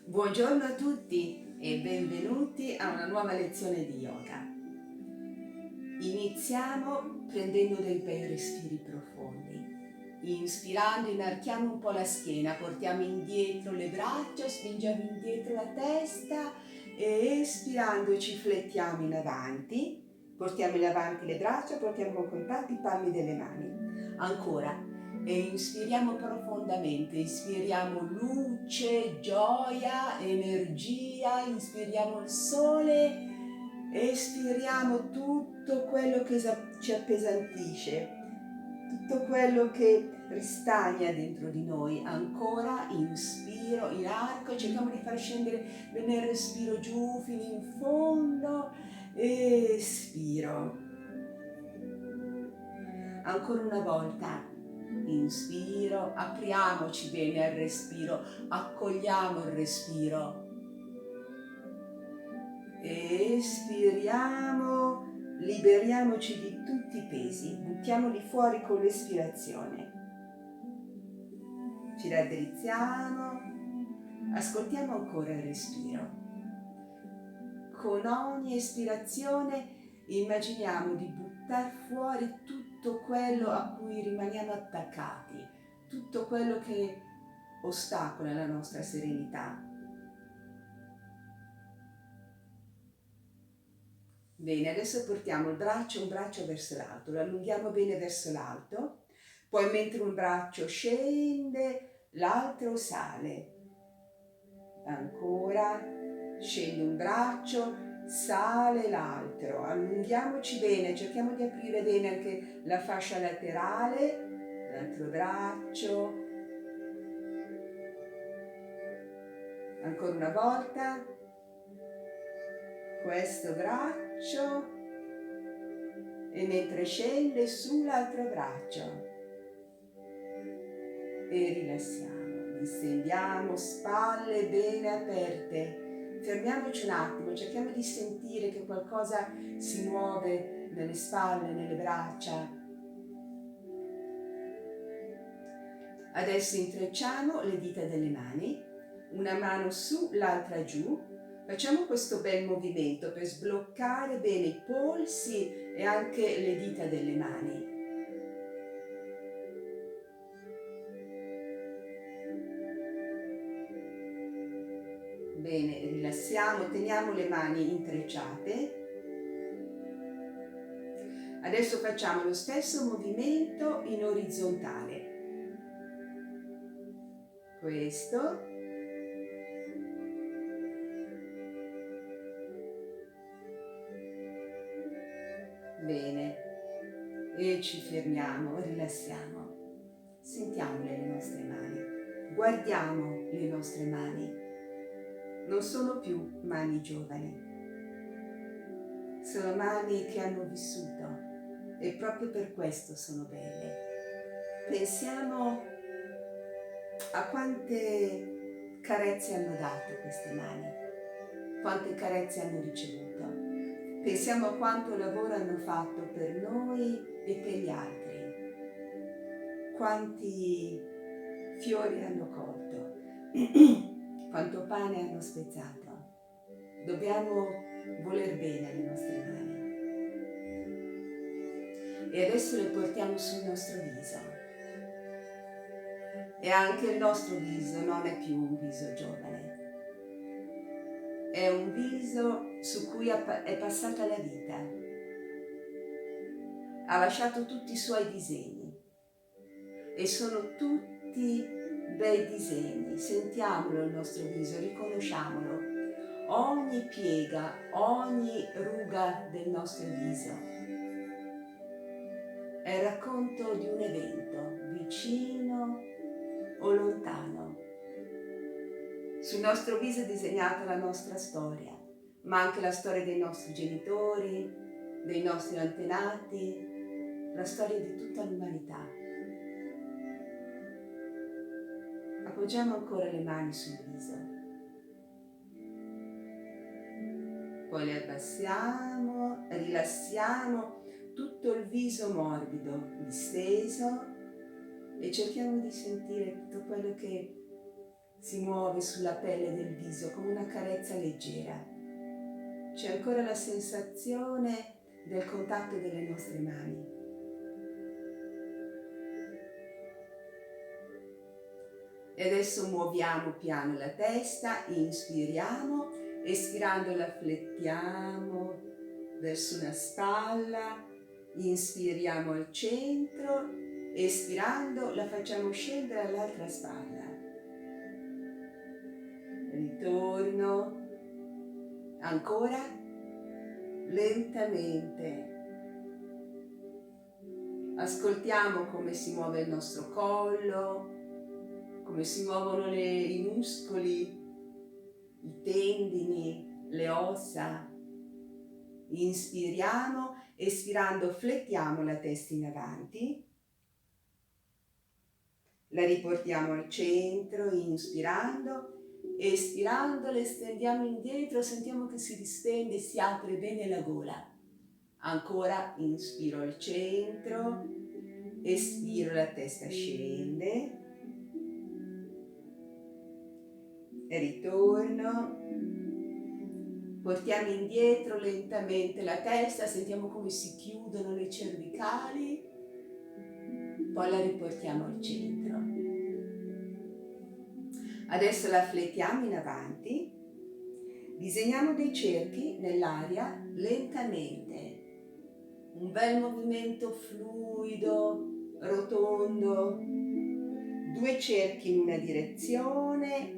Buongiorno a tutti e benvenuti a una nuova lezione di yoga. Iniziamo prendendo dei bei respiri profondi. Inspirando, inarchiamo un po' la schiena, portiamo indietro le braccia, spingiamo indietro la testa e espirando ci flettiamo in avanti. Portiamo in avanti le braccia, portiamo con contatti i palmi delle mani. Ancora. E inspiriamo profondamente, ispiriamo luce, gioia, energia, inspiriamo il sole, espiriamo tutto quello che ci appesantisce, tutto quello che ristagna dentro di noi. Ancora inspiro in arco, cerchiamo di far scendere bene il respiro giù fino in fondo, espiro. Ancora una volta. Inspiro, apriamoci bene al respiro, accogliamo il respiro. Espiriamo, liberiamoci di tutti i pesi, buttiamoli fuori con l'espirazione. Ci raddrizziamo, ascoltiamo ancora il respiro. Con ogni espirazione immaginiamo di buttare fuori tutto quello a cui rimaniamo attaccati, tutto quello che ostacola la nostra serenità. Bene, adesso portiamo un braccio verso l'alto, lo allunghiamo bene verso l'alto, poi mentre un braccio scende, l'altro sale. Ancora, scende un braccio, sale l'altro, allunghiamoci bene, cerchiamo di aprire bene anche la fascia laterale, l'altro braccio, ancora una volta, questo braccio e mentre scende su l'altro braccio e rilassiamo, distendiamo, spalle bene aperte. Fermiamoci un attimo, cerchiamo di sentire che qualcosa si muove nelle spalle, nelle braccia. Adesso intrecciamo le dita delle mani, una mano su, l'altra giù. Facciamo questo bel movimento per sbloccare bene i polsi e anche le dita delle mani. Bene, rilassiamo, teniamo le mani intrecciate. Adesso facciamo lo stesso movimento in orizzontale. Questo. Bene. E ci fermiamo, rilassiamo. Sentiamole le nostre mani. Guardiamo le nostre mani. Non sono più mani giovani. Sono mani che hanno vissuto e proprio per questo sono belle. Pensiamo a quante carezze hanno dato queste mani, quante carezze hanno ricevuto. Pensiamo a quanto lavoro hanno fatto per noi e per gli altri, quanti fiori hanno colto, quanto pane hanno spezzato. Dobbiamo voler bene alle nostre mani. E adesso le portiamo sul nostro viso. E anche il nostro viso non è più un viso giovane. È un viso su cui è passata la vita. Ha lasciato tutti i suoi disegni. E sono tutti bei disegni. Sentiamolo il nostro viso, riconosciamolo. Ogni piega, ogni ruga del nostro viso è il racconto di un evento, vicino o lontano. Sul nostro viso è disegnata la nostra storia, ma anche la storia dei nostri genitori, dei nostri antenati, la storia di tutta l'umanità. Appoggiamo ancora le mani sul viso. Poi le abbassiamo, rilassiamo tutto il viso morbido, disteso e cerchiamo di sentire tutto quello che si muove sulla pelle del viso come una carezza leggera. C'è ancora la sensazione del contatto delle nostre mani. E adesso muoviamo piano la testa, inspiriamo, espirando la flettiamo verso una spalla, inspiriamo al centro, espirando la facciamo scendere all'altra spalla. Ritorno, ancora, lentamente. Ascoltiamo come si muove il nostro collo, come si muovono i muscoli, i tendini, le ossa. Inspiriamo, espirando flettiamo la testa in avanti, la riportiamo al centro, inspirando, espirando la estendiamo indietro, sentiamo che si distende, si apre bene la gola. Ancora inspiro al centro, espiro, la testa scende. E ritorno, portiamo indietro lentamente la testa, sentiamo come si chiudono le cervicali, poi la riportiamo al centro. Adesso la flettiamo in avanti, disegniamo dei cerchi nell'aria lentamente, un bel movimento fluido, rotondo, 2 cerchi in una direzione,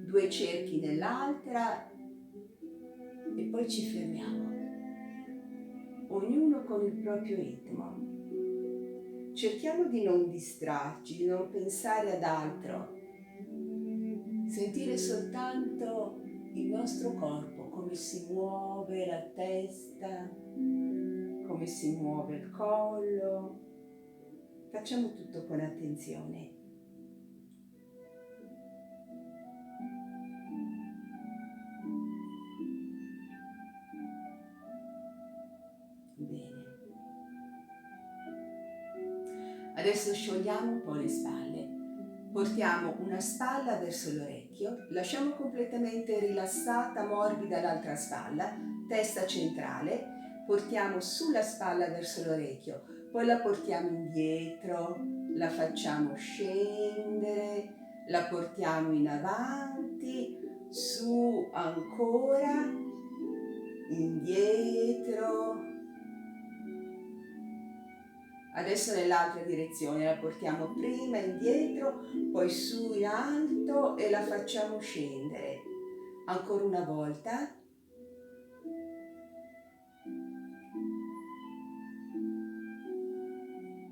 2 cerchi nell'altra e poi ci fermiamo, ognuno con il proprio ritmo. Cerchiamo di non distrarci, di non pensare ad altro, sentire soltanto il nostro corpo, come si muove la testa, come si muove il collo. Facciamo tutto con attenzione. Bene. Adesso sciogliamo un po' le spalle. Portiamo una spalla verso l'orecchio, lasciamo completamente rilassata, morbida l'altra spalla, testa centrale, portiamo sulla spalla verso l'orecchio, poi la portiamo indietro, la facciamo scendere, la portiamo in avanti, su ancora, indietro. Adesso nell'altra direzione la portiamo prima indietro, poi su in alto e la facciamo scendere. Ancora una volta.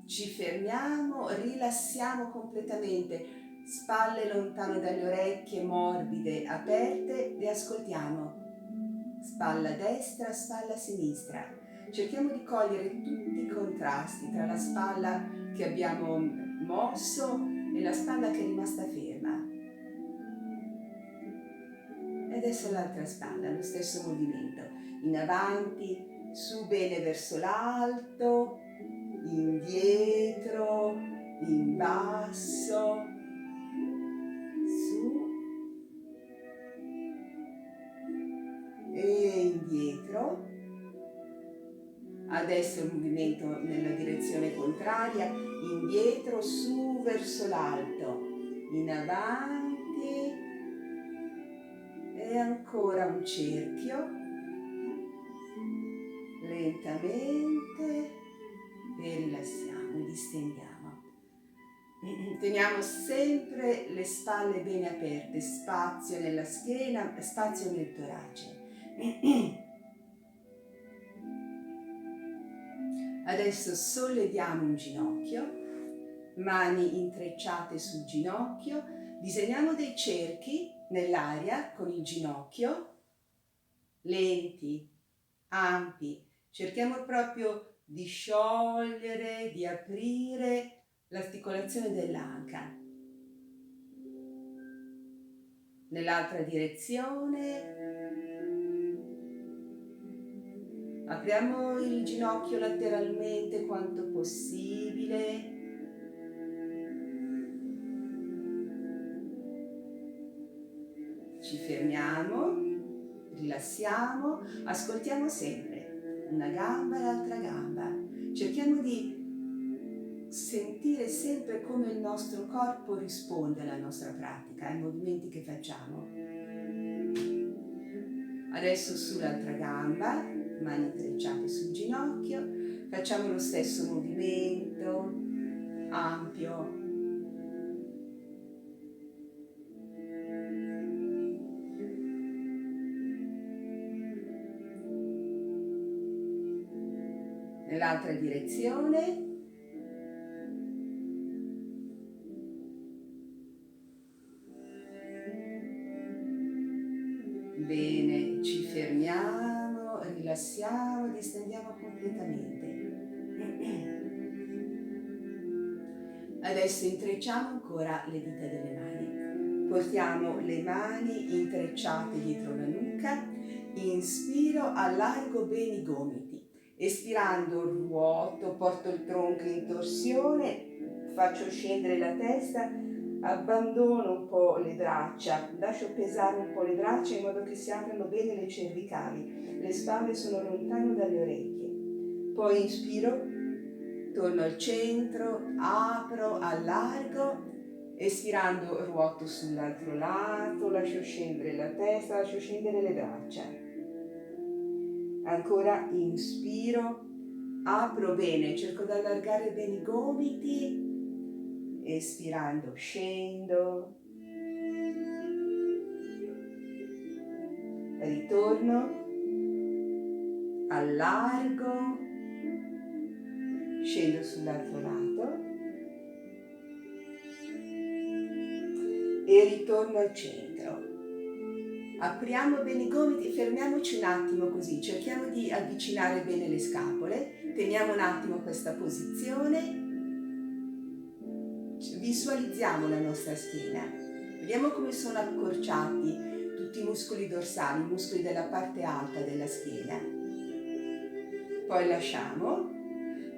Ci fermiamo, rilassiamo completamente, spalle lontane dalle orecchie, morbide, aperte, e ascoltiamo. Spalla destra, spalla sinistra. Cerchiamo di cogliere tutti i contrasti tra la spalla che abbiamo mosso e la spalla che è rimasta ferma. E adesso l'altra spalla, lo stesso movimento. In avanti, su bene verso l'alto, indietro, in basso, su e indietro. Adesso il movimento nella direzione contraria, indietro, su verso l'alto, in avanti e ancora un cerchio, lentamente e rilassiamo, distendiamo. Teniamo sempre le spalle bene aperte, spazio nella schiena, spazio nel torace. Adesso solleviamo un ginocchio, mani intrecciate sul ginocchio, disegniamo dei cerchi nell'aria con il ginocchio, lenti, ampi. Cerchiamo proprio di sciogliere, di aprire l'articolazione dell'anca. Nell'altra direzione. Apriamo il ginocchio lateralmente quanto possibile. ci fermiamo, rilassiamo, ascoltiamo sempre una gamba e l'altra gamba. Cerchiamo di sentire sempre come il nostro corpo risponde alla nostra pratica, ai movimenti che facciamo. Adesso sull'altra gamba, mani intrecciate sul ginocchio, facciamo lo stesso movimento ampio. Nell'altra direzione. Bene, ci fermiamo, rilassiamo, distendiamo completamente. Adesso intrecciamo ancora le dita delle mani. Portiamo le mani intrecciate dietro la nuca. Inspiro, allargo bene i gomiti. Espirando ruoto, porto il tronco in torsione, faccio scendere la testa, abbandono un po' le braccia, lascio pesare un po' le braccia in modo che si aprano bene le cervicali, le spalle sono lontane dalle orecchie. Poi inspiro, torno al centro, apro, allargo, espirando ruoto sull'altro lato, lascio scendere la testa, lascio scendere le braccia. Ancora inspiro, apro bene, cerco di allargare bene i gomiti, espirando scendo, ritorno, allargo, scendo sull'altro lato e ritorno al centro. Apriamo bene i gomiti, fermiamoci un attimo così, cerchiamo di avvicinare bene le scapole, teniamo un attimo questa posizione, visualizziamo la nostra schiena, vediamo come sono accorciati tutti i muscoli dorsali, i muscoli della parte alta della schiena. Poi lasciamo,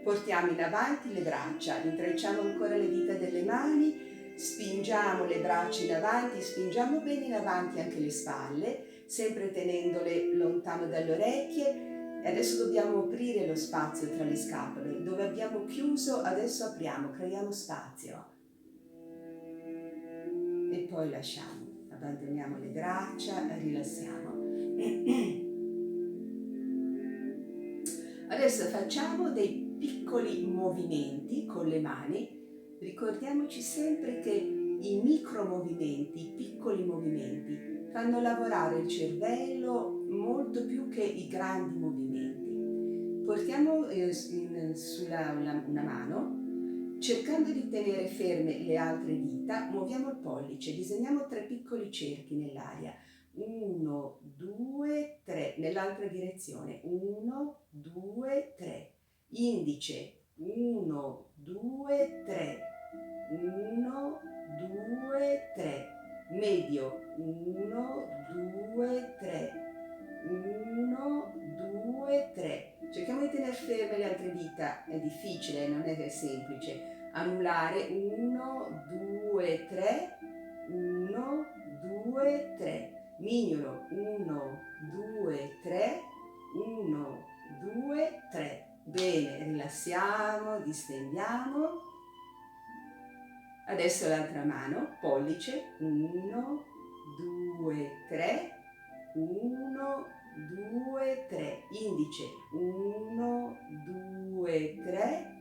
portiamo in avanti le braccia, intrecciamo ancora le dita delle mani, spingiamo le braccia in avanti, spingiamo bene in avanti anche le spalle, sempre tenendole lontano dalle orecchie. E adesso dobbiamo aprire lo spazio tra le scapole. Dove abbiamo chiuso, adesso apriamo, creiamo spazio. E poi lasciamo, abbandoniamo le braccia, rilassiamo. Adesso facciamo dei piccoli movimenti con le mani. Ricordiamoci sempre che i micromovimenti, i piccoli movimenti, fanno lavorare il cervello molto più che i grandi movimenti. Portiamo sulla una mano, cercando di tenere ferme le altre dita, muoviamo il pollice, disegniamo 3 piccoli cerchi nell'aria. 1, 2, 3, nell'altra direzione. 1, 2, 3. Indice. 1, 2, 3. 1, 2, 3. Medio. 1, 2, 3. 1, 2, 3. Cerchiamo di tenere ferme le altre dita, è difficile, non è semplice. Annullare. 1, 2, 3. 1, 2, 3. Mignolo. 1, 2, 3. 1, 2, 3. Bene, rilassiamo, distendiamo. Adesso l'altra mano, pollice, 1, 2, 3, 1, 2, 3, indice, 1, 2, 3,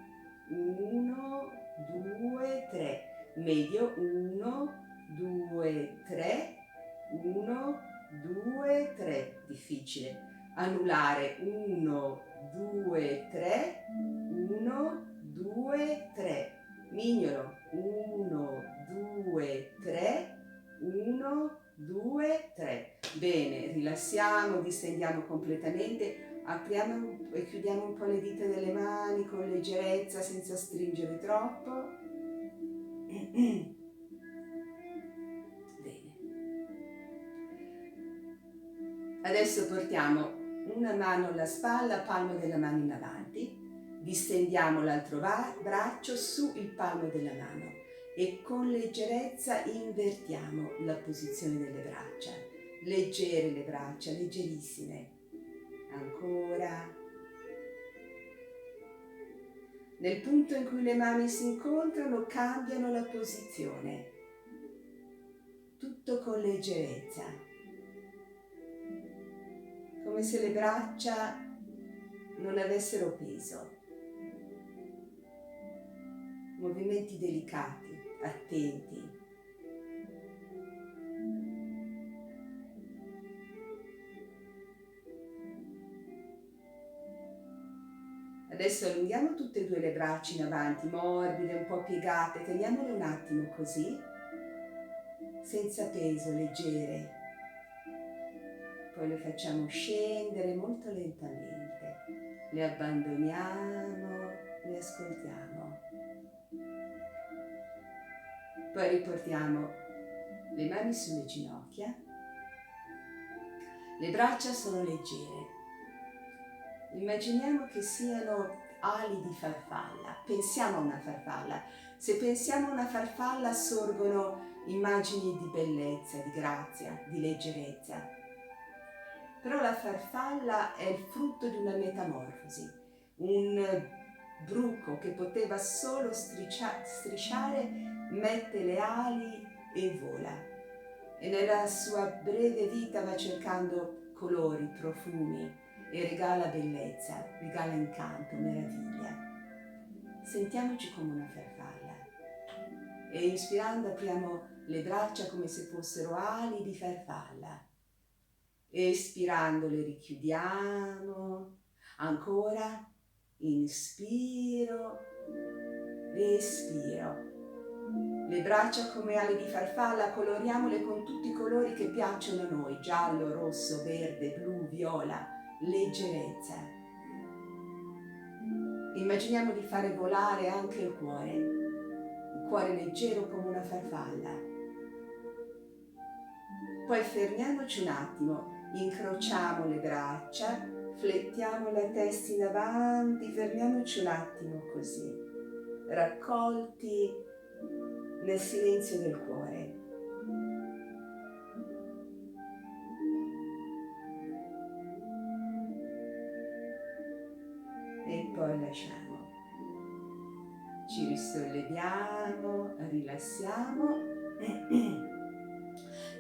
1, 2, 3, medio, 1, 2, 3, 1, 2, 3, difficile, annullare, 1, 2, 3, 1, 2, 3, mignolo, 1, 2, 3, 1, 2, 3. Bene, rilassiamo, distendiamo completamente, apriamo e chiudiamo un po' le dita delle mani con leggerezza, senza stringere troppo. Bene. Adesso portiamo una mano alla spalla, palmo della mano in avanti, distendiamo l'altro braccio su il palmo della mano e con leggerezza invertiamo la posizione delle braccia. leggere le braccia, leggerissime. Ancora. Nel punto in cui le mani si incontrano, cambiano la posizione. Tutto con leggerezza. Come se le braccia non avessero peso. Movimenti delicati, attenti. Adesso allunghiamo tutte e due le braccia in avanti, morbide, un po' piegate, teniamole un attimo così, senza peso, leggere. Poi le facciamo scendere molto lentamente, le abbandoniamo, le ascoltiamo. Poi riportiamo le mani sulle ginocchia, le braccia sono leggere. Immaginiamo che siano ali di farfalla, pensiamo a una farfalla. Se pensiamo a una farfalla sorgono immagini di bellezza, di grazia, di leggerezza. Però la farfalla è il frutto di una metamorfosi, un bruco che poteva solo strisciare, mette le ali e vola. E nella sua breve vita va cercando colori, profumi, e regala bellezza, regala incanto, meraviglia. Sentiamoci come una farfalla e inspirando apriamo le braccia come se fossero ali di farfalla. Espirando le richiudiamo, ancora, inspiro, espiro. Le braccia come ali di farfalla, coloriamole con tutti i colori che piacciono a noi, giallo, rosso, verde, blu, viola. Leggerezza. Immaginiamo di fare volare anche il cuore leggero come una farfalla. Poi fermiamoci un attimo, incrociamo le braccia, flettiamo la testa in avanti, fermiamoci un attimo così, raccolti nel silenzio del cuore. E poi lasciamo. Ci risolleviamo, rilassiamo,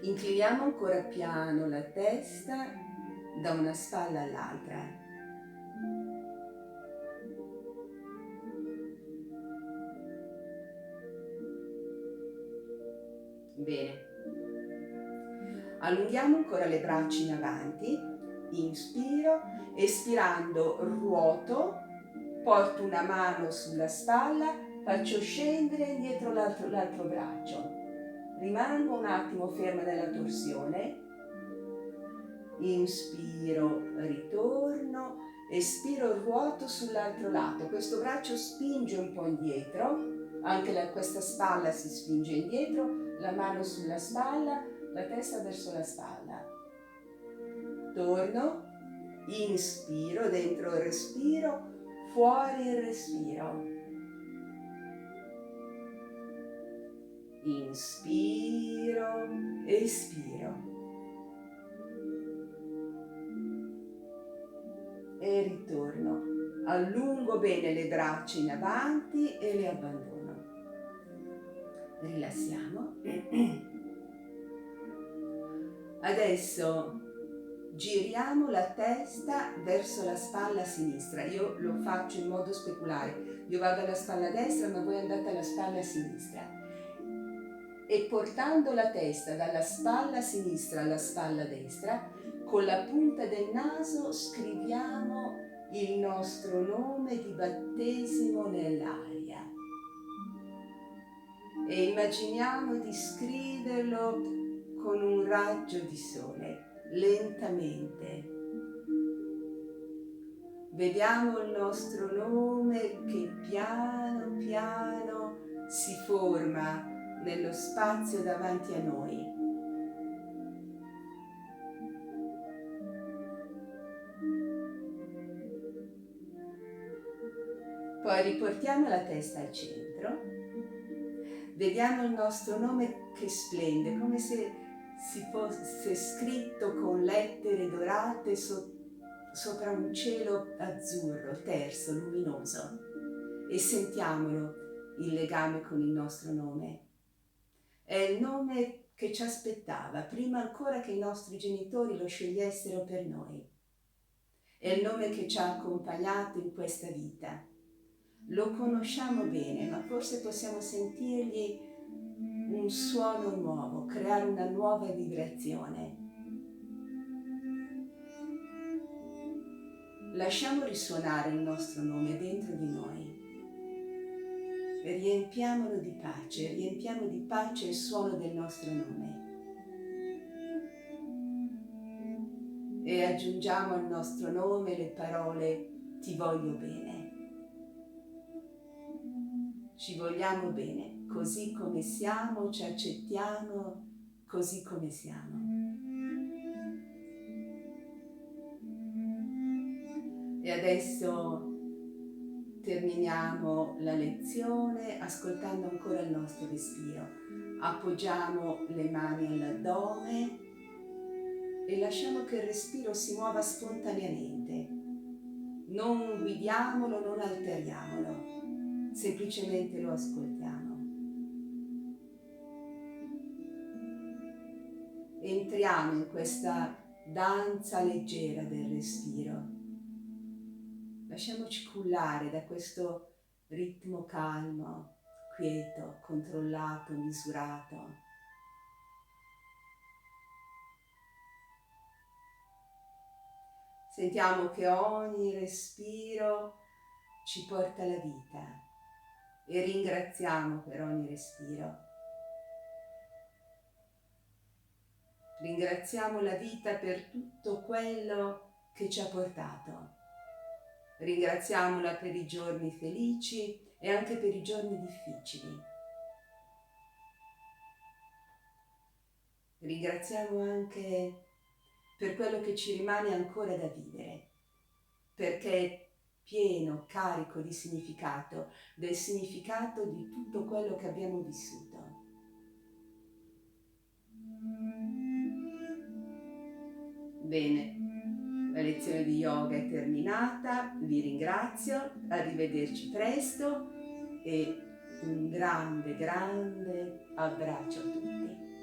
incliniamo ancora piano la testa da una spalla all'altra. Bene. Allunghiamo ancora le braccia in avanti, inspiro, espirando ruoto, porto una mano sulla spalla, faccio scendere indietro l'altro braccio, rimango un attimo ferma nella torsione, inspiro, ritorno, espiro, ruoto sull'altro lato, questo braccio spinge un po' indietro, anche questa spalla si spinge indietro, la mano sulla spalla, la testa verso la spalla. Torno, inspiro, dentro il respiro, fuori il respiro. Inspiro, espiro. E ritorno. Allungo bene le braccia in avanti e le abbandono. Rilassiamo. Adesso giriamo la testa verso la spalla sinistra. Io lo faccio in modo speculare. Io vado alla spalla destra, ma voi andate alla spalla sinistra. E portando la testa dalla spalla sinistra alla spalla destra, con la punta del naso scriviamo il nostro nome di battesimo nell'aria. E immaginiamo di scriverlo con un raggio di sole, lentamente. Vediamo il nostro nome che piano piano si forma nello spazio davanti a noi. Poi riportiamo la testa al centro, vediamo il nostro nome che splende, come se si fosse scritto con lettere dorate sopra un cielo azzurro, terso, luminoso, e sentiamolo il legame con il nostro nome. È il nome che ci aspettava prima ancora che i nostri genitori lo scegliessero per noi. È il nome che ci ha accompagnato in questa vita. Lo conosciamo bene, ma forse possiamo sentirgli un suono nuovo, creare una nuova vibrazione. Lasciamo risuonare il nostro nome dentro di noi. Riempiamolo di pace, riempiamo di pace il suono del nostro nome. E aggiungiamo al nostro nome le parole ti voglio bene. Ci vogliamo bene, così come siamo, ci accettiamo così come siamo. E adesso terminiamo la lezione ascoltando ancora il nostro respiro. Appoggiamo le mani all'addome e lasciamo che il respiro si muova spontaneamente. Non guidiamolo, non alteriamolo, semplicemente lo ascoltiamo. Entriamo in questa danza leggera del respiro. Lasciamoci cullare da questo ritmo calmo, quieto, controllato, misurato. Sentiamo che ogni respiro ci porta alla vita e ringraziamo per ogni respiro. Ringraziamo la vita per tutto quello che ci ha portato. Ringraziamola per i giorni felici e anche per i giorni difficili. Ringraziamo anche per quello che ci rimane ancora da vivere, perché è pieno, carico di significato, del significato di tutto quello che abbiamo vissuto. Bene. La lezione di yoga è terminata, vi ringrazio, arrivederci presto e un grande, grande abbraccio a tutti.